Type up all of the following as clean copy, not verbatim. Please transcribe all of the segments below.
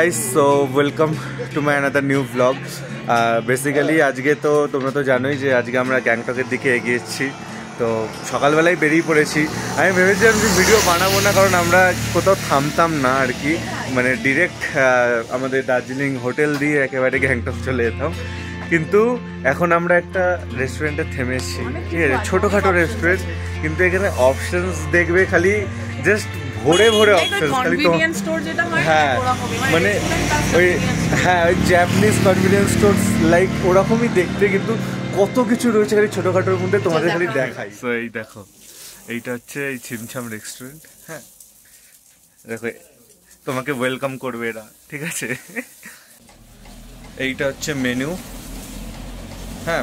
guys, so welcome to my another new vlog. Basically আজকে তো তোমরা তো জানোই যে আজকে আমরা গ্যাংটকের দিকে এগিয়েছি। তো সকালবেলায় বেরিয়ে পড়েছি। আমি ভেবেছিলাম যে ভিডিও বানাবো না, কারণ আমরা কোথাও থামতাম না আর কি, মানে ডিরেক্ট আমাদের দার্জিলিং হোটেল দিয়ে একেবারে গ্যাংটক চলে যেতাম। কিন্তু এখন আমরা একটা রেস্টুরেন্টে থেমেছি, ঠিক আছে, ছোটোখাটো রেস্টুরেন্ট, কিন্তু এখানে অপশনস দেখবে খালি জাস্ট ভরে ভরে অপশনস, খালি তো হ্যাঁ মানে ওই হ্যাঁ ওই জাপানিজ কনভিনিয়েন্স স্টোর লাইক ওরকমই দেখতে, কিন্তু কত কিছু রয়েছে খালি ছোটোখাটোর মধ্যে, তোমাদের খালি দেখাই। তো এই দেখো, এইটা হচ্ছে এই ছিমছাম রেস্টুরেন্ট। হ্যাঁ দেখো, তোমাকে ওয়েলকাম করবে এরা, ঠিক আছে। এইটা হচ্ছে মেনু। হ্যাঁ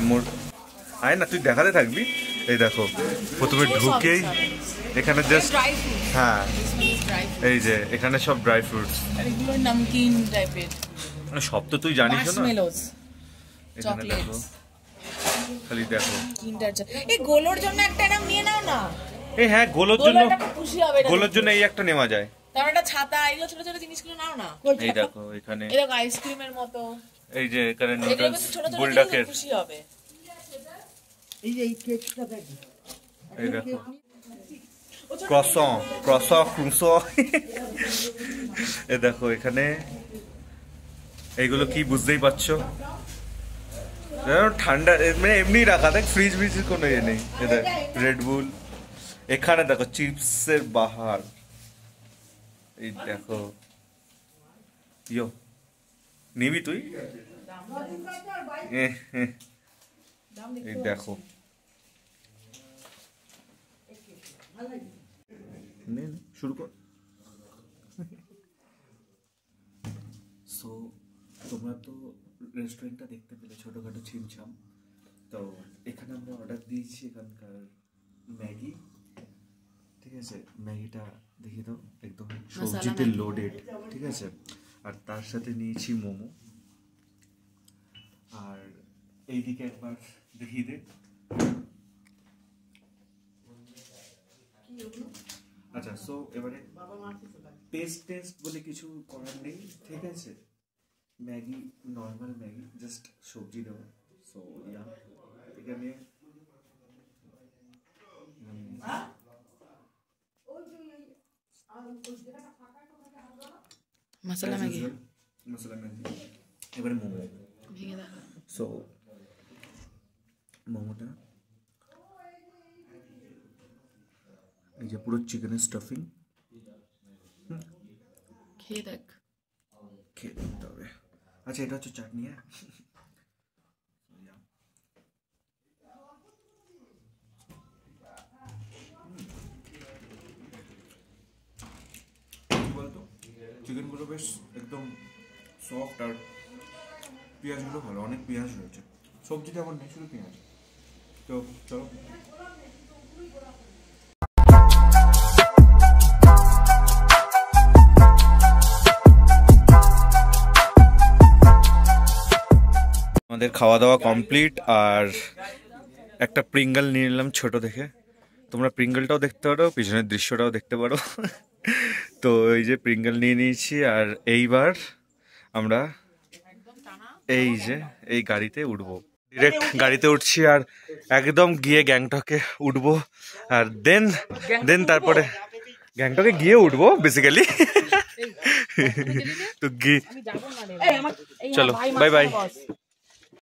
আয় না, তুই দেখাতে থাকবি। এই দেখো, প্রথমে ঢুকেই এখানে জাস্ট হ্যাঁ এই যে এখানে সব ড্রাই ফ্রুটস, নমকিন টাইপের, মানে সব তো তুই জানিস না। এখানে দেখো, খালি দেখো এই গোলোর জন্য একটা নাম নিয়ে নাও না। এই হ্যাঁ গোলোর জন্য এই একটা নেওয়া যায়। তার একটা ছাতা, এগুলো ছোট ছোট জিনিসগুলো নাও না। এই দেখো এখানে, এই দেখো আইসক্রিমের মতো, এই যে এখানে নুডলস বুলডকের, খুশি হবে। এই যে এই কেকটা দেখো, এই দেখো ক্রসন। এই দেখো এখানে এইগুলো কি বুঝতেই পারছো, ঠান্ডা মানে এমনি রাখা, দেখ ফ্রিজ ফ্রিজের কোনো ইয়ে নেই। দেখ রেড বুল, এখানে দেখো চিপসের বাহার, এই দেখো ইয়ো নিবি তুই, এই দেখো শুরু কর। সো তোমরা তো রেস্টুরেন্টটা দেখতে পেলে, ছোটোখাটো ছিমছাম। তো এখানে আমরা অর্ডার দিয়েছি এখানকার ম্যাগি, ঠিক আছে। ম্যাগিটা দেখি তো একদম সবজিতে লোডেড, ঠিক আছে। আর তার সাথে নিয়েছি মোমো। আর এইদিকে একবার দেখিয়ে দে। আচ্ছা, সো এবারে টেস্ট বলে কিছু করার নেই, ঠিক আছে। ম্যাগি নর্মাল ম্যাগি, জাস্ট সবজি দেওয়া। সো ইয়া এখানে মশলা ম্যাগি, এবারে মোমো। সো মোমোটা এই যে পুরো চিকেনের স্টাফিং, খেয়ে দেখতে হবে। আচ্ছা, এটা হচ্ছে চাটনি। হ্যাঁ বলতো চিকেনগুলো বেশ একদম সফট, আর পেঁয়াজগুলো ভালো, অনেক পেঁয়াজ রয়েছে। সবজিটা আমার নেই, শুধু পেঁয়াজ। তো চলো আমাদের খাওয়া দাওয়া কমপ্লিট। আর একটা প্রিঙ্গল নিয়ে নিলাম ছোট দেখে, তোমরা প্রিঙ্গলটাও দেখতে পারো, পিছনের দৃশ্যটাও দেখতে পারো। তো এই যে প্রিঙ্গল নিয়ে নিয়েছি। আর এইবার আমরা এই যে এই গাড়িতে উঠবো, ডিরেক্ট গাড়িতে উঠছি, আর একদম গিয়ে গ্যাংটকে উঠবো। আর দেন তারপরে গ্যাংটকে গিয়ে উঠবো বেসিক্যালি। তো চলো বাই বাই।